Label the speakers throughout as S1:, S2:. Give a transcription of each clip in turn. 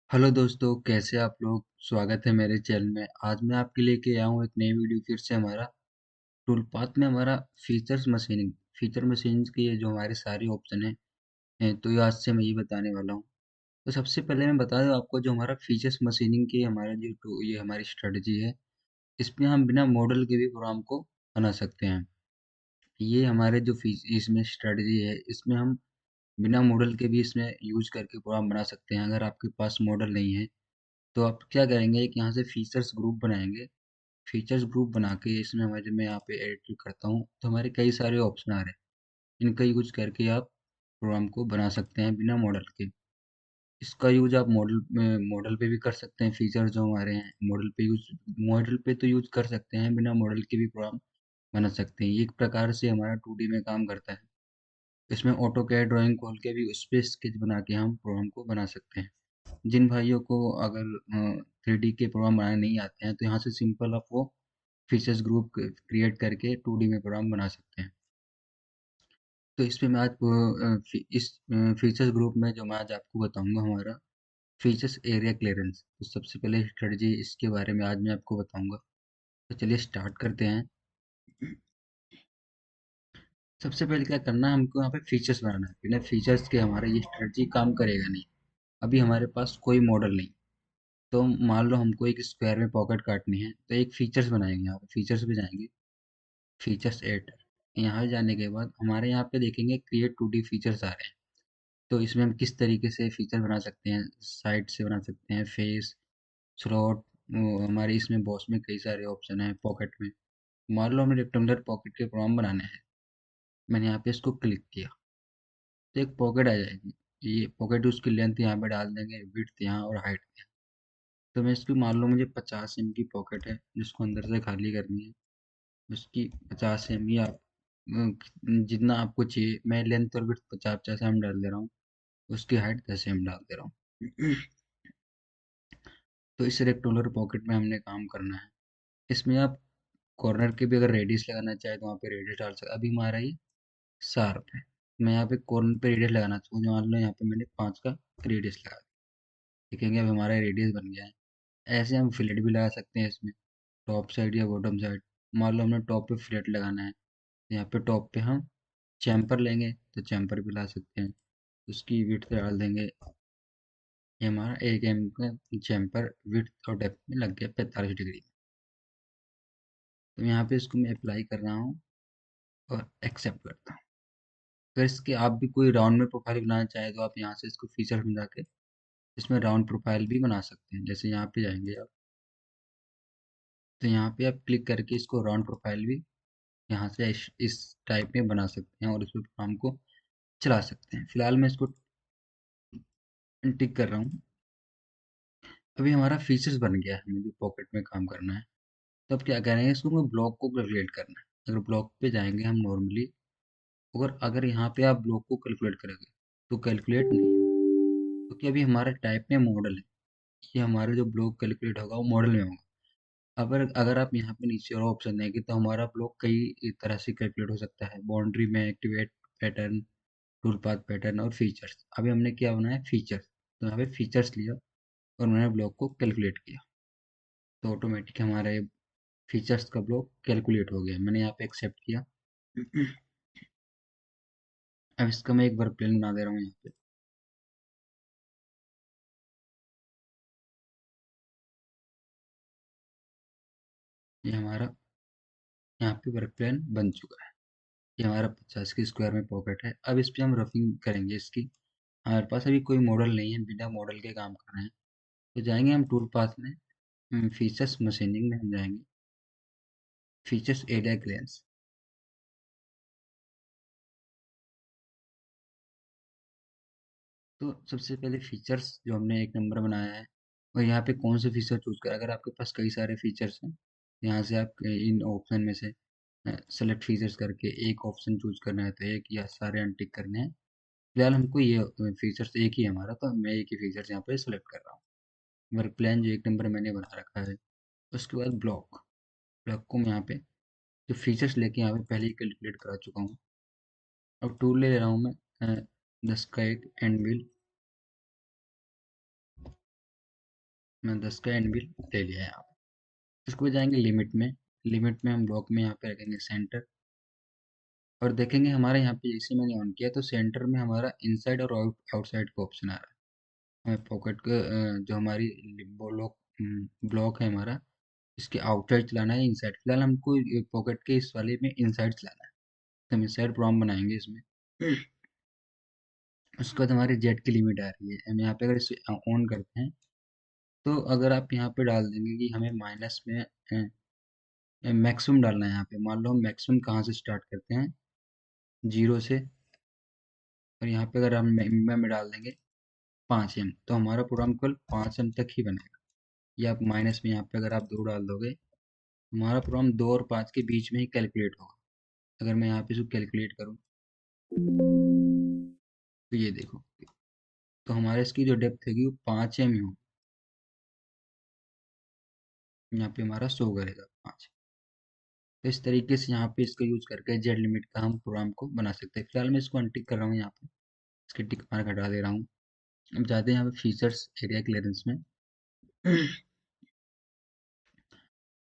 S1: Hello दोस्तों, कैसे आप लोग। स्वागत है मेरे चैनल में। आज मैं आपके लिए लेके आया हूँ एक नई वीडियो फिर से। हमारा टूलपाथ में हमारा फीचर मशीनिंग की ये जो हमारे सारे ऑप्शन हैं, तो ये आज से मैं ये बताने वाला हूँ। तो सबसे पहले मैं बता दूँ आपको, जो हमारा फीचर्स मशीनिंग की हमारा ये हमारी स्ट्रेटजी है। इसमें हम बिना मॉडल के भी प्रोग्राम को बना सकते हैं। ये हमारे जो इसमें स्ट्रेटजी है, इसमें हम बिना मॉडल के भी इसमें यूज करके प्रोग्राम बना सकते हैं। अगर आपके पास मॉडल नहीं है तो आप क्या करेंगे कि यहाँ से फीचर्स ग्रुप बनाएंगे। फीचर्स ग्रुप बना के इसमें हमारे मैं यहाँ पे एडिट करता हूँ, तो हमारे कई सारे ऑप्शन आ रहे हैं। इनका यूज करके आप प्रोग्राम को बना सकते हैं बिना मॉडल के। इसका यूज आप मॉडल पे भी कर सकते हैं। फीचर जो हमारे हैं मॉडल पे तो यूज कर सकते हैं, बिना मॉडल के भी प्रोग्राम बना सकते हैं। ये एक प्रकार से हमारा 2D में काम करता है। इसमें ऑटो कैड ड्राइंग खोल के भी उस पे स्केच बना के हम प्रोग्राम को बना सकते हैं। जिन भाइयों को अगर 3D के प्रोग्राम बनाने नहीं आते हैं, तो यहाँ से सिंपल आप वो फीचर्स ग्रुप क्रिएट करके 2D में प्रोग्राम बना सकते हैं। तो इसमें मैं आज इस फीचर्स ग्रुप में जो मैं आज आपको बताऊंगा, हमारा फीचर्स एरिया क्लियरेंस। तो सबसे पहले स्ट्रेटजी इसके बारे में आज मैं आपको बताऊंगा। तो चलिए स्टार्ट करते हैं। सबसे पहले क्या करना है, हमको यहाँ पे फीचर्स बनाना है। बिना फीचर्स के हमारा ये स्ट्रेटजी काम करेगा नहीं। अभी हमारे पास कोई मॉडल नहीं। तो मान लो हमको एक स्क्वायर में पॉकेट काटनी है, तो एक फीचर्स बनाएंगे। यहाँ पे फीचर्स पे जाएंगे, फीचर्स एडिटर। यहाँ जाने के बाद हमारे यहाँ पे देखेंगे क्रिएट 2D फीचर्स आ रहे हैं। तो इसमें हम किस तरीके से फीचर बना सकते हैं। साइड से बना सकते हैं, फेस, स्लॉट। हमारे इसमें बॉस में कई सारे ऑप्शन हैं। पॉकेट में मान लो हमें रेक्टेंगुलर पॉकेट के प्रोग्राम बनाने हैं। मैंने यहाँ पे इसको क्लिक किया तो एक पॉकेट आ जाएगी। ये पॉकेट, उसकी लेंथ यहाँ पे डाल देंगे, विड्थ यहाँ और हाइट। तो मैं इसकी मान लो मुझे 50 एम की पॉकेट है जिसको अंदर से खाली करनी है। उसकी 50 एम ही आप जितना आपको चाहिए। मैं लेंथ और विड्थ 50-50 एम डाल दे रहा हूँ। उसकी हाइट 10 एम डाल दे रहा हूँ। तो इस रेक्टेंगुलर पॉकेट में हमने काम करना है। इसमें आप कॉर्नर के भी अगर रेडियस लगाना चाहे तो वहाँ पे रेडियस डाल सकते। अभी हमारा ये शार्प है। मैं यहाँ पे कॉर्नर पे रेडियस लगाना चाहूँ, मान लो यहाँ पे मैंने 5 का रेडियस लगा दिया। देखेंगे अब हमारा रेडियस बन गया है। ऐसे हम फिलेट भी लगा सकते हैं इसमें, टॉप साइड या बॉटम साइड। मान लो हमने टॉप पे फिलेट लगाना है, तो यहाँ पे टॉप पे हम चैम्पर लेंगे, तो चैम्पर भी ला सकते हैं। उसकी विड्थ डाल देंगे। ये हमारा 1 एम का चैम्पर विड्थ और डेप्थ में लग गया 45 डिग्री। तो यहाँ पे इसको मैं अप्लाई कर रहा हूँ और एक्सेप्ट करता हूँ। अगर इसके आप भी कोई राउंड में प्रोफाइल बनाना चाहें, तो आप यहाँ से इसको फीचर में जाके इसमें राउंड प्रोफाइल भी बना सकते हैं। जैसे यहाँ पे जाएंगे आप, तो यहाँ पे आप क्लिक करके इसको राउंड प्रोफाइल भी यहाँ से इस टाइप में बना सकते हैं और इस पे प्रोग्राम को चला सकते हैं। फिलहाल मैं इसको टिक कर रहा हूँ। अभी हमारा फीचर्स बन गया है, हमें जो पॉकेट में काम करना है। तो अब क्या करेंगे, इसको हमें ब्लॉक को कैलकुलेट करना है। अगर ब्लॉक पे जाएंगे हम नॉर्मली, अगर अगर यहाँ पे आप ब्लॉक को कैलकुलेट करेंगे तो कैलकुलेट नहीं होगा, क्योंकि अभी हमारे टाइप में मॉडल है। ये हमारा जो ब्लॉक कैलकुलेट होगा वो मॉडल में होगा। अगर अगर आप यहाँ पे नीचे और ऑप्शन देंगे तो हमारा ब्लॉक कई तरह से कैलकुलेट हो सकता है। बाउंड्री में, activate pattern, tool path pattern और फीचर्स। अभी हमने क्या बनाया, फीचर्स। तो यहाँ पे फीचर्स लिया और मैंने ब्लॉक को कैलकुलेट किया, तो ऑटोमेटिक हमारा ये फीचर्स का ब्लॉक कैलकुलेट हो गया। मैंने यहाँ पे एक्सेप्ट किया। अब इसका मैं एक वर्क प्लेन बना दे रहा हूँ यहाँ पे। ये हमारा यहाँ पे वर्क प्लेन बन चुका है। ये हमारा 50 की स्क्वायर में पॉकेट है। अब इस पे हम रफिंग करेंगे इसकी। हमारे पास अभी कोई मॉडल नहीं है, बिना मॉडल के काम कर रहे हैं। तो जाएंगे हम टूल पाथ में, फीचर्स मशीनिंग में हम जाएंगे, फीचर्स एरिया क्लियरेंस। तो सबसे पहले फीचर्स जो हमने एक नंबर बनाया है, और यहाँ पे कौन से फीचर चूज करें। अगर आपके पास कई सारे फीचर्स हैं, यहाँ से आप इन ऑप्शन में से सेलेक्ट फीचर्स करके एक ऑप्शन चूज करना है, तो एक या सारे अनटिक करने हैं। फिलहाल हमको ये फीचर्स एक ही है हमारा, तो मैं एक ही फीचर्स यहाँ पे सेलेक्ट कर रहा हूँ। वर्क प्लान जो एक नंबर मैंने बना रखा है। उसके बाद ब्लॉक, ब्लॉक को मैं यहाँ पे जो फीचर्स लेके यहाँ पे पहले ही कैलकुलेट करा चुका हूँ। अब टूल ले रहा हूँ मैं, 10 का एक एंड व्हील। मैं 10 का एंड बिल ले लिया है यहाँ पे। इसको जाएंगे लिमिट में हम ब्लॉक में यहाँ पे रखेंगे सेंटर, और देखेंगे हमारे यहाँ पे जैसे मैंने ऑन किया तो सेंटर में हमारा इनसाइड और आउटसाइड का ऑप्शन आ रहा है। हमें पॉकेट का जो हमारी ब्लॉक ब्लॉक है हमारा, इसके आउटसाइड चलाना है इनसाइड, फिलहाल हमको पॉकेट के इस वाले में इनसाइड चलाना है, तो हम इनसाइड प्रॉम बनाएंगे इसमें। उसके बाद हमारी जेट की लिमिट आ रही है, हम यहाँ पे अगर इसे ऑन करते हैं तो अगर आप यहाँ पे डाल देंगे कि हमें माइनस में मैक्सिमम डालना है, यहाँ पे मान लो हम मैक्सिमम कहाँ से स्टार्ट करते हैं, 0 से, और यहाँ पे अगर हम मिनिमम में डाल देंगे 5 एम, तो हमारा प्रोग्राम केवल 5 एम तक ही बनेगा। या आप माइनस में यहाँ पे अगर आप 2 डाल दोगे, हमारा प्रोग्राम 2 और 5 के बीच में ही कैलकुलेट होगा। अगर मैं यहाँ पे इसको कैलकुलेट करूँ तो ये देखो, तो हमारे इसकी जो डेप्थ होगी वो 5 एम ही होगी, यहाँ पे हमारा शो करेगा 5। तो इस तरीके से यहाँ पे इसका यूज करके जेड लिमिट का हम प्रोग्राम को बना सकते हैं। फिलहाल मैं इसको अनटिक कर रहा हूँ, यहाँ पे इसके टिक मार्क हटा दे रहा हूँ। अब जाते हैं यहाँ पे फीचर्स एरिया क्लियरेंस में।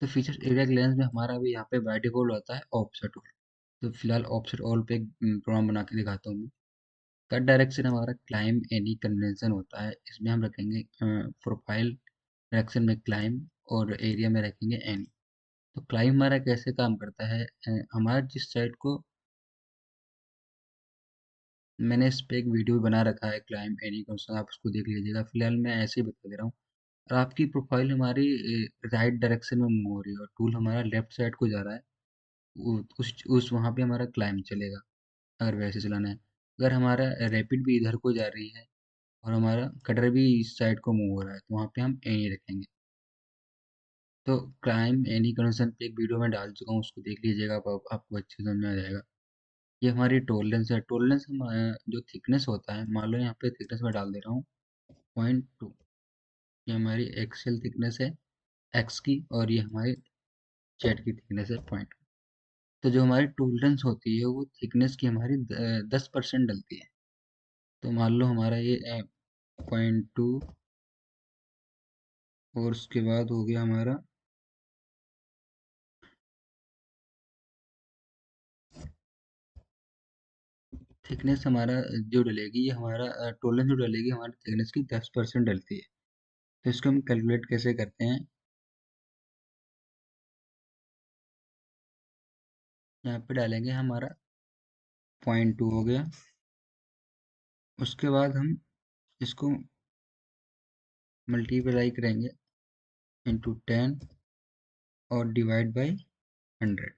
S1: तो फीचर्स एरिया क्लियरेंस में हमारा भी यहाँ पे बाय डिफॉल्ट होता है ऑफसेट ऑल। तो फिलहाल ऑफसेट ऑल पे एक प्रोग्राम बना के दिखाता हूँ मैं। कट डायरेक्शन हमारा क्लाइम एनी कन्वेंशन होता है, इसमें हम रखेंगे प्रोफाइल डायरेक्शन में क्लाइम, और एरिया में रखेंगे एनी। तो क्लाइम हमारा कैसे काम करता है, हमारा जिस साइट को, मैंने इस पे एक वीडियो बना रखा है क्लाइम एनी कन्वेंशन, आप उसको देख लीजिएगा। फिलहाल मैं ऐसे ही बता दे रहा हूँ। और आपकी प्रोफाइल हमारी राइट डायरेक्शन में मूव हो रही है और टूल हमारा लेफ्ट साइड को जा रहा है, उस वहाँ पे हमारा क्लाइम चलेगा, अगर वैसे चलाना है। अगर हमारा रैपिड भी इधर को जा रही है और हमारा कटर भी इस साइड को मूव हो रहा है, तो वहाँ पे हम एनी रखेंगे। तो क्लाइम एनी कन्वर्जन पे एक वीडियो में डाल चुका हूँ, उसको देख लीजिएगा, आपको अच्छे समझ में आ जाएगा। ये हमारी टोलरेंस है। टोलरेंस हम जो थिकनेस होता है, मान लो यहाँ पे थिकनेस में डाल दे रहा हूँ 0.2, ये हमारी एक्सेल थिकनेस है एक्स की, और ये हमारी जेड की थिकनेस है 0.2। तो जो हमारी टोलरेंस होती है वो थिकनेस की हमारी 10% डलती है। तो मान लो हमारा ये 0.2, और उसके बाद हो गया हमारा थिकनेस, हमारा जो डलेगी, ये हमारा टोलरेंस जो डलेगी हमारी थिकनेस की 10% डलती है। तो इसको हम कैलकुलेट कैसे करते हैं, यहाँ पे डालेंगे हमारा 0.2 हो गया। उसके बाद हम इसको मल्टीप्लाई करेंगे इंटू 10 और डिवाइड बाई 100,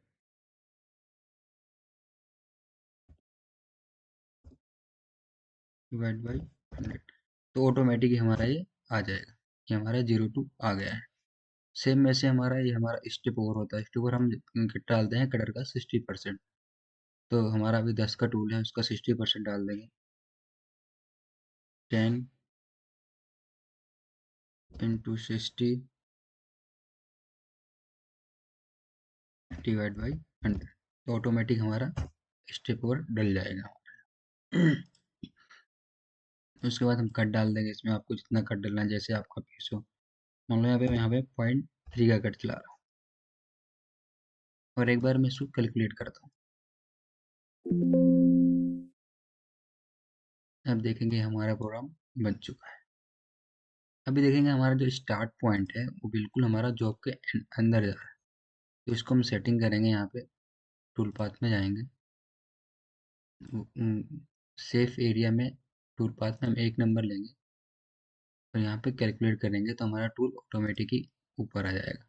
S1: डिवाइड बाई 100, तो ऑटोमेटिक हमारा ये आ जाएगा। ये हमारा 0 to आ गया है। सेम वैसे हमारा ये हमारा स्टेप ओवर होता है। स्टेप ओवर हम डालते हैं कटर का 60%। तो हमारा अभी 10 का टूल है, उसका 60% डाल देंगे। 10 इंटू 60 डिवाइड बाई 100, तो ऑटोमेटिक हमारा स्टेप ओवर डल जाएगा। उसके बाद हम कट डाल देंगे इसमें, आपको जितना कट डालना है जैसे आपका पीस हो। मान लो यहाँ पे 0.3 का कट चला रहा हूँ, और एक बार मैं इसको कैलकुलेट करता हूँ। अब देखेंगे हमारा प्रोग्राम बन चुका है। अभी देखेंगे हमारा जो स्टार्ट पॉइंट है वो बिल्कुल हमारा जॉब के अंदर जा रहा है। तो इसको हम सेटिंग करेंगे, यहाँ पे टूल पाथ में जाएंगे, सेफ एरिया में टूल पाथ में हम 1 नंबर लेंगे, और यहाँ पे कैलकुलेट करेंगे तो हमारा टूल ऑटोमेटिक ही ऊपर आ जाएगा।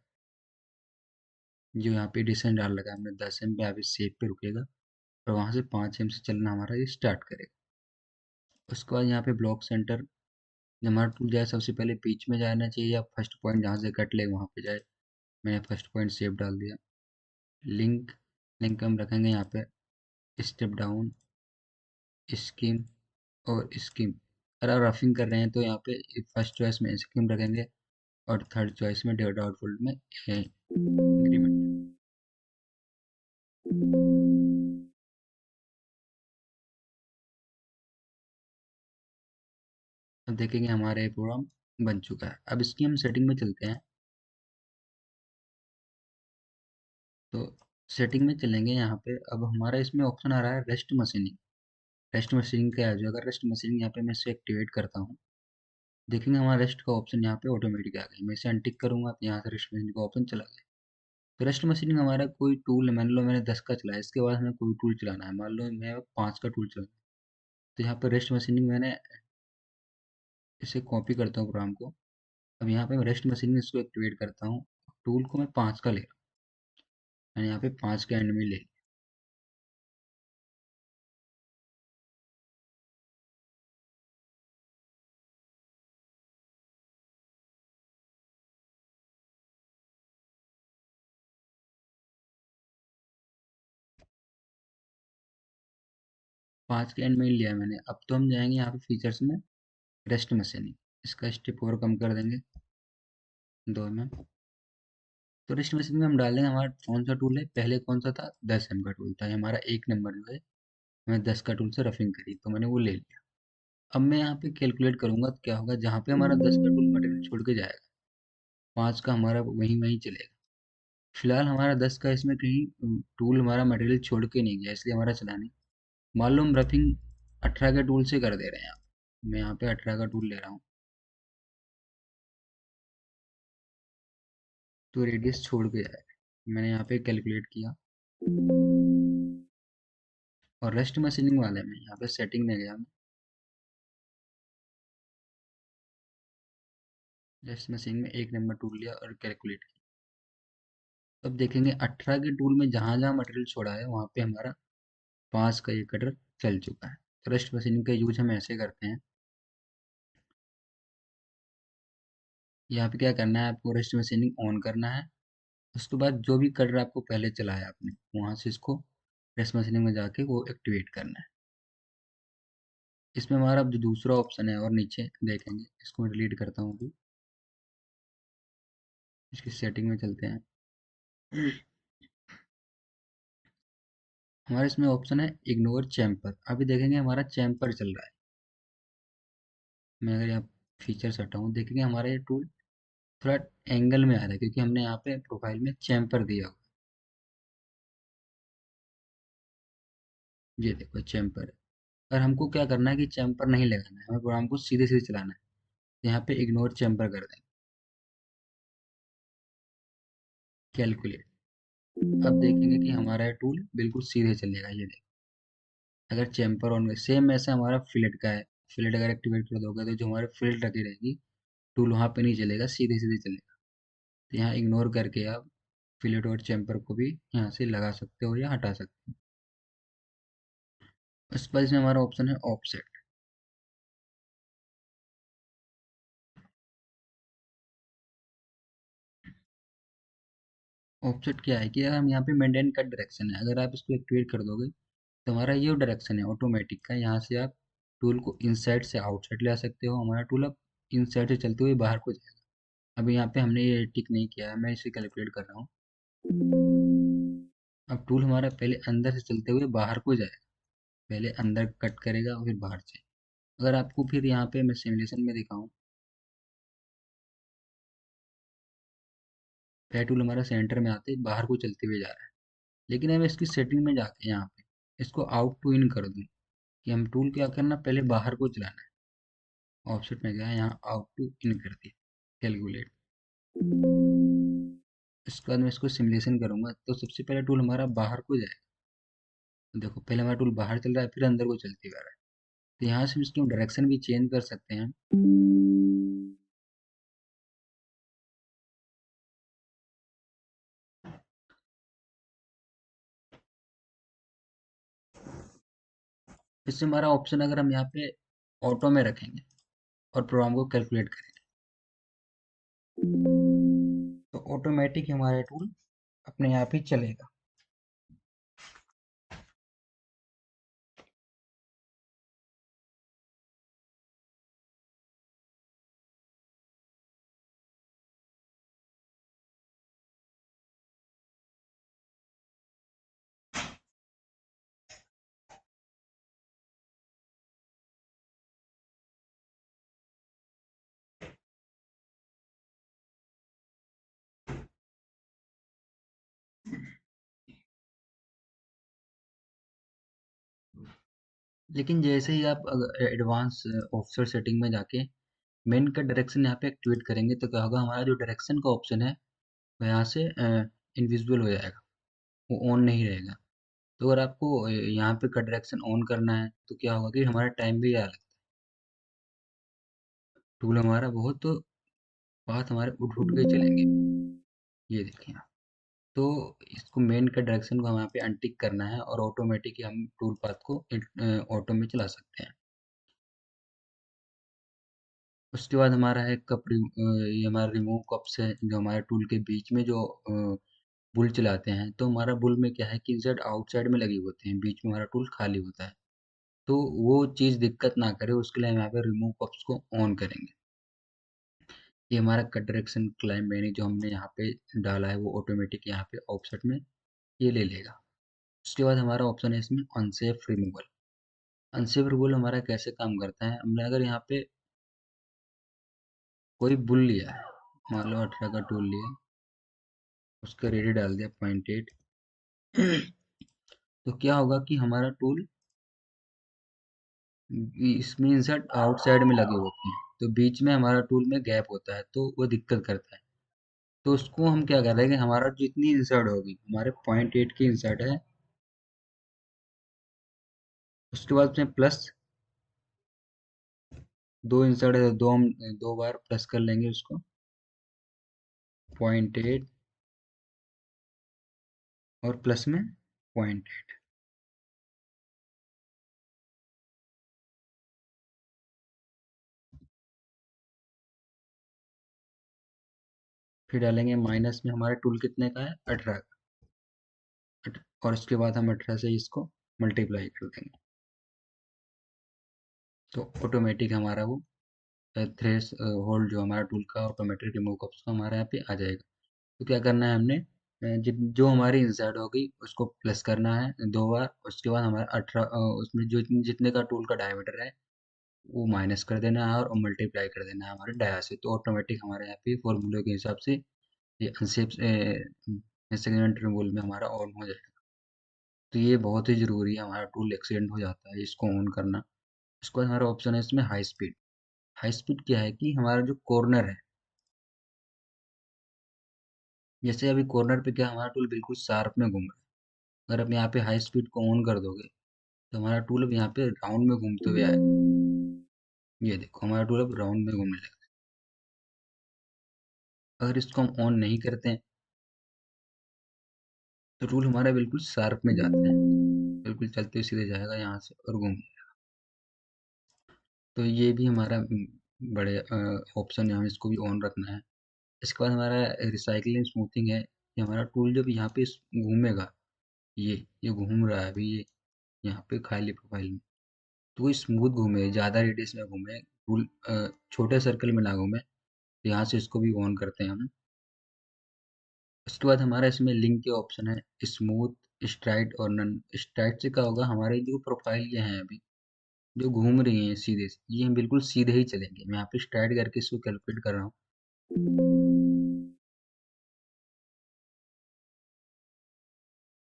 S1: जो यहाँ पे डिसेंट डाल रखा है हमने 10 एम पे, यहाँ पे सेफ पे रुकेगा, और वहाँ से 5 एम से चलना हमारा ये स्टार्ट करेगा। उसके बाद यहाँ पे ब्लॉक सेंटर, जब हमारा टूल जाए सबसे पहले बीच में जाना चाहिए, या फर्स्ट पॉइंट जहाँ से कट ले वहाँ पे जाए। मैंने फर्स्ट पॉइंट सेफ डाल दिया। लिंक, लिंक हम रखेंगे यहाँ पे स्टेप डाउन, स्कीम और स्कीम। अगर आप रफिंग कर रहे हैं तो यहाँ पे फर्स्ट चॉइस में स्कीम रखेंगे, और थर्ड चॉइस में डाउटफुल में इंक्रीमेंट। अब देखेंगे हमारे प्रोग्राम बन चुका है। अब इसकी हम सेटिंग में चलते हैं। तो सेटिंग में चलेंगे, यहाँ पे अब हमारा इसमें ऑप्शन आ रहा है रेस्ट मशीनिंग। रेस्ट मशीनिंग क्या है, जो अगर रेस्ट मशीनिंग यहाँ पे मैं इसे एक्टिवेट करता हूँ, देखेंगे हमारा रेस्ट का ऑप्शन यहाँ पे ऑटोमेटिक आ गया। मैं इसे अनटिक करूंगा तो यहाँ से रेस्ट मशीनिंग का ऑप्शन चला गया। तो रेस्ट मशीनिंग हमारा कोई टूल, मान लो मैंने 10 का चलाया, इसके बाद हमें कोई टूल चलाना है, मान लो मैं 5 का टूल चलाना है, तो यहाँ पर रेस्ट मशीनिंग मैंने इसे कॉपी करता हूँ प्रोग्राम को। अब यहाँ पे मैं रेस्ट मशीनिंग इसको एक्टिवेट करता हूँ, टूल को मैं 5 का ले रहा हूँ, मैंने यहाँ पे 5 के एंड में ले लिया। 5 के एंड में ही लिया है मैंने। अब तो हम जाएंगे यहाँ पे फीचर्स में, रेस्ट मशीनिंग, इसका स्टेप और कम कर देंगे 2 में। तो रेस्ट मशीनिंग में हम डाल देंगे हमारा कौन सा टूल है, पहले कौन सा था, 10 एम का टूल था, ये हमारा 1 नंबर जो है, मैंने 10 का टूल से रफिंग करी तो मैंने वो ले लिया। अब मैं यहाँ पे कैलकुलेट करूंगा तो क्या होगा, जहाँ पे हमारा 10 का टूल मटेरियल छोड़ के जाएगा, 5 का हमारा वहीं वहीं चलेगा। फिलहाल हमारा 10 का इसमें कहीं टूल हमारा मटेरियल छोड़ के नहीं गया, इसलिए हमारा चला नहीं। मान लो हम रफिंग 18 के टूल से कर दे रहे हैं यहाँ, मैं यहाँ पे 18 का टूल ले रहा हूँ, तो रेडियस छोड़ के जाएगा। मैंने यहाँ पे कैलकुलेट किया, और रेस्ट मशीनिंग वाले में यहाँ पे सेटिंग में गया, मैं रेस्ट मशीनिंग में 1 नंबर टूल लिया और कैलकुलेट किया। अब देखेंगे 18 के टूल में जहाँ जहाँ मटेरियल छोड़ा है वहाँ पे हमारा 5 का ये कटर चल चुका है। तो रेस्ट मशीनिंग का यूज हम ऐसे करते हैं। यहाँ पे क्या करना है, आपको रेस्ट मशीनिंग ऑन करना है, उसके बाद जो भी कटर आपको पहले चलाया आपने, वहाँ से इसको रेस्ट मशीनिंग में जाके वो एक्टिवेट करना है। इसमें हमारा जो दूसरा ऑप्शन है और नीचे देखेंगे, इसको डिलीट करता हूँ अभी, इसकी सेटिंग में चलते हैं। हमारे इसमें ऑप्शन है इग्नोर चैम्पर। अभी देखेंगे हमारा चैम्पर चल रहा है। मैं अगर यहाँ फीचर्स हटाऊँ, देखेंगे हमारा ये टूल थोड़ा एंगल में आ रहा है, क्योंकि हमने यहाँ पे प्रोफाइल में चैम्पर दिया हुआ है। ये देखो चैम्पर है। और हमको क्या करना है कि चैम्पर नहीं लगाना है, हमें प्रोग्राम को सीधे सीधे चलाना है, तो यहाँ पे इग्नोर चैम्पर कर देंगे, कैलकुलेट। अब देखेंगे कि हमारा टूल बिल्कुल सीधे चलेगा, ये देखो। अगर चैम्पर ऑन, सेम ऐसे हमारा फिलेट का है, फिलेट अगर एक्टिवेट कर दोगे तो जो हमारे फिलेट रखी रहेगी, टूल वहाँ पे नहीं चलेगा, सीधे सीधे चलेगा। तो यहाँ इग्नोर करके आप फिलेट और चैम्पर को भी यहाँ से लगा सकते हो या हटा सकते हो। उस पर इसमें हमारा ऑप्शन है ऑफसेट। ऑफसेट क्या है कि अगर हम यहाँ पे मेंटेन का डायरेक्शन है, अगर आप इसको एक्टिवेट कर दोगे तो हमारा ये डायरेक्शन है ऑटोमेटिक का, यहाँ से आप टूल को इनसाइड से आउटसाइड ले आ सकते हो। हमारा टूल अब इनसाइड से चलते हुए बाहर को जाएगा। अभी यहाँ पे हमने ये टिक नहीं किया है, मैं इसे कैलकुलेट कर रहा हूँ। अब टूल हमारा पहले अंदर से चलते हुए बाहर को जाएगा, पहले अंदर कट करेगा और फिर बाहर से। अगर आपको फिर यहाँ पे मैं सिमुलेशन में दिखाऊँ, पहले टूल हमारा सेंटर में आते बाहर को चलते हुए जा रहा है, लेकिन अब इसकी सेटिंग में जाके यहाँ पे इसको आउट टू इन कर दूँ, कि हम टूल क्या करना, पहले बाहर को चलाना है। ऑफसेट में गया, यहाँ आउट टू इन कर दिया, कैलकुलेट। इसके बाद मैं इसको सिमुलेशन करूंगा तो सबसे पहले टूल हमारा बाहर को जाएगा। तो देखो पहले हमारा टूल बाहर चल रहा है, फिर अंदर को चलते हुए आ रहा है। तो यहाँ से हम इसकी डायरेक्शन भी चेंज कर सकते हैं। इससे हमारा ऑप्शन, अगर हम यहाँ पे ऑटो में रखेंगे और प्रोग्राम को कैलकुलेट करेंगे, तो ऑटोमेटिक हमारा टूल अपने आप ही चलेगा। लेकिन जैसे ही आप एडवांस ऑफसेट सेटिंग में जाके मेन का डायरेक्शन यहाँ पे एक्टिवेट करेंगे तो क्या होगा, हमारा जो डायरेक्शन का ऑप्शन है वो यहाँ से इनविजिबल हो जाएगा, वो ऑन नहीं रहेगा। तो अगर आपको यहाँ पे का डायरेक्शन ऑन करना है तो क्या होगा कि हमारा टाइम भी ज़्यादा लगता है। टूल हमारा बहुत पाथ हमारे उठ उठ के चलेंगे। ये देखिए आप। तो इसको मेन का डायरेक्शन को हम यहाँ पे अनटिक करना है और ऑटोमेटिक हम टूल पाथ को ऑटो में चला सकते हैं। उसके बाद हमारा है ये हमारा रिमूव कप्स है, जो हमारे टूल के बीच में जो बुल चलाते हैं। तो हमारा बुल में क्या है कि इनसाइड आउटसाइड में लगे होते हैं, बीच में हमारा टूल खाली होता है। तो वो चीज़ दिक्कत ना करे उसके लिए हम यहाँ पे रिमूव कप्स को ऑन करेंगे। ये हमारा कट डायरेक्शन क्लाइंब यानी जो हमने यहाँ पे डाला है वो ऑटोमेटिक यहाँ पे ऑफसेट में ये ले लेगा। उसके बाद हमारा ऑप्शन है इसमें अनसेफ रिमूवल। अनसेफ रिमूवल हमारा कैसे काम करता है, हमने अगर यहाँ पे कोई बुल लिया है, मान लो 18 का टूल लिया, उसका रेडियस डाल दिया 0.8, तो क्या होगा कि हमारा टूल इसमें इंसर्ट आउटसाइड में लगे होते हैं, तो बीच में हमारा टूल में गैप होता है तो वो दिक्कत करता है। तो उसको हम क्या कर रहे हैं कि हमारा जितनी इंसर्ट होगी, हमारे 0.8 की इंसर्ट है, उसके बाद उसमें प्लस दो इंसर्ट है, दो हम दो बार प्लस कर लेंगे उसको, 0.8 और प्लस में 0.8, फिर डालेंगे माइनस में हमारा टूल कितने का है, 18 का, और उसके बाद हम 18 से इसको मल्टीप्लाई कर देंगे, तो ऑटोमेटिक हमारा वो थ्रेस होल्ड जो हमारा टूल का ऑटोमेटिक रिमूव कप्स का हमारे यहाँ पे आ जाएगा। तो क्या करना है हमने, जो हमारी इंसर्ट होगी उसको प्लस करना है दो बार, उसके बाद हमारा 18 उसमें जो जितने का टूल का डायमीटर है वो माइनस कर देना है और मल्टीप्लाई कर देना है हमारे डाया से, तो ऑटोमेटिक हमारे यहाँ पे फॉर्मूले के हिसाब से ये अनसेप सेगमेंट रिमूवल में हमारा ऑन हो जाएगा। तो ये बहुत ही ज़रूरी है, हमारा टूल एक्सीडेंट हो जाता है इसको ऑन करना। उसके बाद हमारा ऑप्शन है इसमें हाई स्पीड। हाई स्पीड क्या है कि हमारा जो कॉर्नर है, जैसे अभी कॉर्नर पे क्या हमारा टूल बिल्कुल शार्प में घूम रहा है, अगर आप यहाँ पे हाई स्पीड को ऑन कर दोगे तो हमारा टूल अब यहाँ पे राउंड में घूमते हुए आएगा। ये देखो हमारा टूल अब राउंड में घूमने लगा। अगर इसको हम ऑन नहीं करते हैं तो टूल हमारा बिल्कुल शार्प में जाता है, बिल्कुल चलते हुए सीधे जाएगा यहाँ से और घूम। तो ये भी हमारा बड़े ऑप्शन है, हमें इसको भी ऑन रखना है। इसके बाद हमारा रिसाइकलिंग स्मूथिंग है, कि हमारा टूल जब यहाँ पे घूमेगा, ये घूम रहा है अभी, ये यहाँ पे खाली प्रोफाइल में, तो वो स्मूथ घूमे, ज़्यादा रेडियस में घूमे, टूल छोटे सर्कल में ना घूमे, तो यहाँ से इसको भी ऑन करते हैं हम। उसके बाद हमारा इसमें लिंक के ऑप्शन है, स्मूथ, स्ट्राइट और नन। स्ट्राइट से क्या होगा, हमारे जो प्रोफाइल ये हैं अभी जो घूम रही हैं सीधे से, ये हम बिल्कुल सीधे ही चलेंगे। मैं यहाँ पे स्ट्राइट करके इसको कैलकुलेट कर रहा हूँ।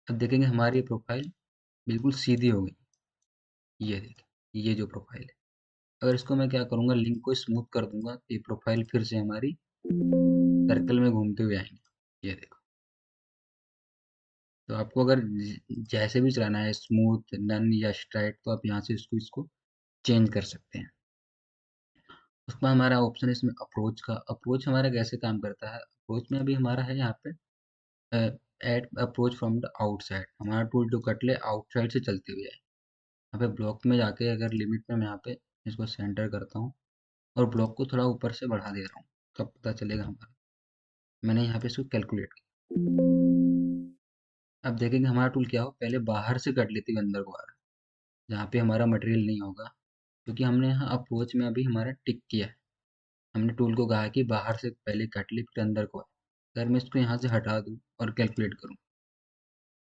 S1: अब देखेंगे हमारी प्रोफाइल बिल्कुल सीधी हो गई। ये देखिए ये जो प्रोफाइल है, अगर इसको मैं क्या करूँगा, लिंक को स्मूथ कर दूंगा तो ये प्रोफाइल फिर से हमारी सर्कल में घूमते हुए आएंगे। ये देखो। तो आपको अगर जैसे भी चलाना है, स्मूथ, नन या स्ट्राइट, तो आप यहाँ से इसको इसको चेंज कर सकते हैं। उसमें हमारा ऑप्शन है इसमें अप्रोच का। अप्रोच हमारा कैसे काम करता है, अप्रोच में अभी हमारा है यहाँ पे at approach from the outside, हमारा टूल जो कटले आउटसाइड से चलते हुए है। यहाँ पे ब्लॉक में जाके अगर लिमिट में मैं यहाँ पे इसको सेंटर करता हूँ और ब्लॉक को थोड़ा ऊपर से बढ़ा दे रहा हूँ, तब पता चलेगा हमारा। मैंने यहाँ पे इसको कैलकुलेट किया। अब देखेंगे हमारा टूल क्या हो, पहले बाहर से कट लेते हुए अंदर को आ रहा है, जहाँ पे हमारा मटेरियल नहीं होगा, क्योंकि हमने यहाँ अप्रोच में अभी हमारा टिक किया है। हमने टूल को कहा कि बाहर से पहले कट ले फिर अंदर को आए। अगर मैं इसको यहाँ से हटा दूँ और कैलकुलेट करूँ,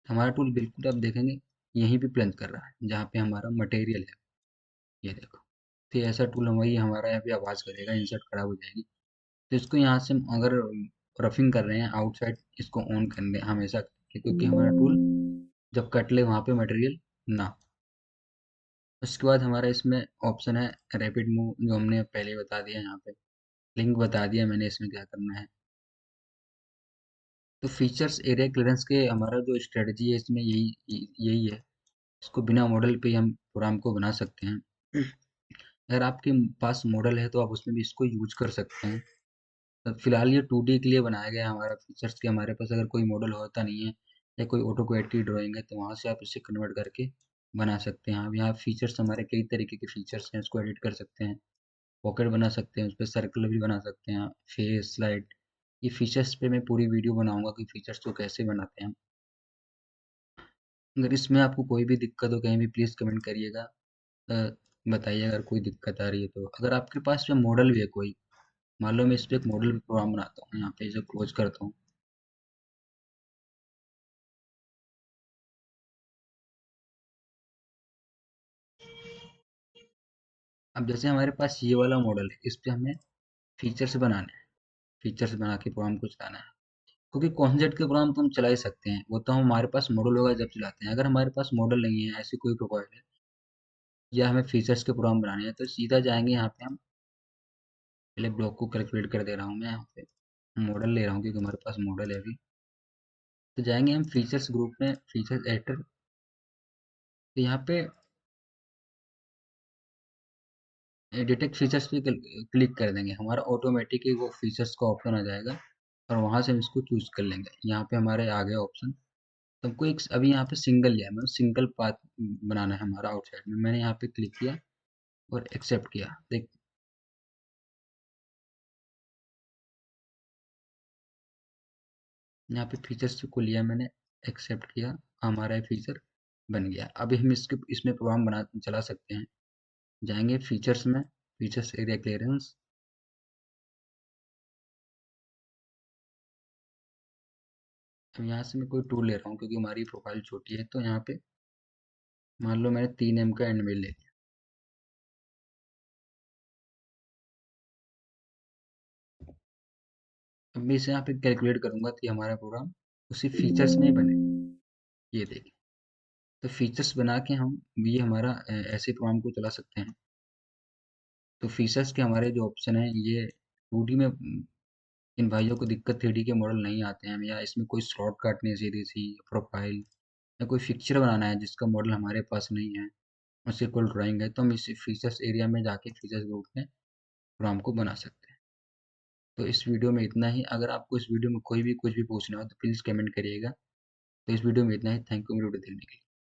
S1: हमारा टूल बिल्कुल आप देखेंगे यहीं पे प्लंज कर रहा है जहाँ पे हमारा मटेरियल है। ये देखो। तो ये ऐसा टूल हमारी हमारा यहाँ पे आवाज़ करेगा, इंसर्ट खराब हो जाएगी। तो इसको यहाँ से हम अगर रफिंग कर रहे हैं आउटसाइड, इसको ऑन करने हमेशा करें, क्योंकि हमारा टूल जब कट ले वहाँ पे मटेरियल ना हो। उसके बाद हमारा इसमें ऑप्शन है रैपिड मूव, जो हमने पहले बता दिया यहाँ पे, लिंक बता दिया मैंने इसमें क्या करना है। तो फीचर्स एरिया क्लियरेंस के हमारा जो स्ट्रेटजी है इसमें यही यही है। इसको बिना मॉडल पे ही हम प्रोग्राम को बना सकते हैं। अगर आपके पास मॉडल है तो आप उसमें भी इसको यूज कर सकते हैं। तो फिलहाल ये 2D के लिए बनाया गया है हमारा फीचर्स के, हमारे पास अगर कोई मॉडल होता नहीं है या कोई ऑटोकैड की ड्राइंग है तो वहाँ से आप इसे कन्वर्ट करके बना सकते हैं। अब यहाँ फीचर्स हमारे कई तरीके के फीचर्स हैं, इसको एडिट कर सकते हैं, पॉकेट बना सकते हैं, उस पर सर्कल भी बना सकते हैं, फेस स्लाइड। ये फीचर्स पे मैं पूरी वीडियो बनाऊंगा कि फीचर्स को कैसे बनाते हैं। अगर इसमें आपको कोई भी दिक्कत हो कहीं भी प्लीज़ कमेंट करिएगा। अ, बताइए अगर कोई दिक्कत आ रही है तो। अगर आपके पास में मॉडल भी है कोई, मान लो मैं इस पे एक मॉडल प्रोग्राम बनाता हूँ, यहाँ पे इसे क्लोज करता हूँ। अब जैसे हमारे पास ये वाला मॉडल है, इस पे हमें फीचर्स बनाने हैं, फीचर्स बना के प्रोग्राम को चलाना है। क्योंकि कॉन्सेप्ट के प्रोग्राम तो हम चला ही सकते हैं, वो तो हम हमारे पास मॉडल होगा जब चलाते हैं। अगर हमारे पास मॉडल नहीं है, ऐसी कोई प्रोफाइल है, या हमें फीचर्स के प्रोग्राम बनाने हैं, तो सीधा जाएंगे यहाँ पे हम, पहले ब्लॉक को कैलकुलेट कर दे रहा हूँ मैं यहाँ पे, मॉडल ले रहा हूँ क्योंकि हमारे पास मॉडल है अभी। तो जाएंगे हम फीचर्स ग्रुप में, फीचर्स एडिटर, तो यहाँ पे डिटेक्ट फीचर्स पे क्लिक कर देंगे, हमारा ऑटोमेटिक ही वो फीचर्स का ऑप्शन आ जाएगा और वहाँ से हम इसको चूज कर लेंगे। यहाँ पे हमारे आ गया ऑप्शन। तो हमको एक अभी यहाँ पे सिंगल लिया है, मतलब सिंगल पाथ बनाना है हमारा आउटसाइड में। मैंने यहाँ पे क्लिक किया और एक्सेप्ट किया। देख, यहाँ पे फीचर्स को लिया मैंने, एक्सेप्ट किया, हमारा ये फीचर बन गया। अभी हम इसके इसमें प्रोग्राम बना चला सकते हैं। जाएंगे फीचर्स में, फीचर्स एरिया क्लियरेंस। अब यहाँ से मैं कोई टूल ले रहा हूँ क्योंकि हमारी प्रोफाइल छोटी है, तो यहाँ पे मान लो मैंने 3M का एंड मिल ले लिया। अब मैं इसे यहाँ पे कैलकुलेट करूंगा तो ये हमारा प्रोग्राम उसी फीचर्स में ही बने। ये देखिए, तो फीचर्स बना के हम ये हमारा ऐसे प्रोग्राम को चला सकते हैं। तो फीचर्स के हमारे जो ऑप्शन है ये 2D में, इन भाइयों को दिक्कत 3D के मॉडल नहीं आते हैं, या इसमें कोई स्लॉट काटनी है सीधी सी प्रोफाइल, या कोई फिक्चर बनाना है जिसका मॉडल हमारे पास नहीं है और सिर्फ कोई ड्राइंग है, तो हम इस फीचर्स एरिया में जाके फीचर्स ग्रुप में प्रोग्राम को बना सकते हैं। तो इस वीडियो में इतना ही। अगर आपको इस वीडियो में कोई भी कुछ भी पूछना हो तो प्लीज़ कमेंट करिएगा। तो इस वीडियो में इतना ही। थैंक यू वीडियो देखने के लिए।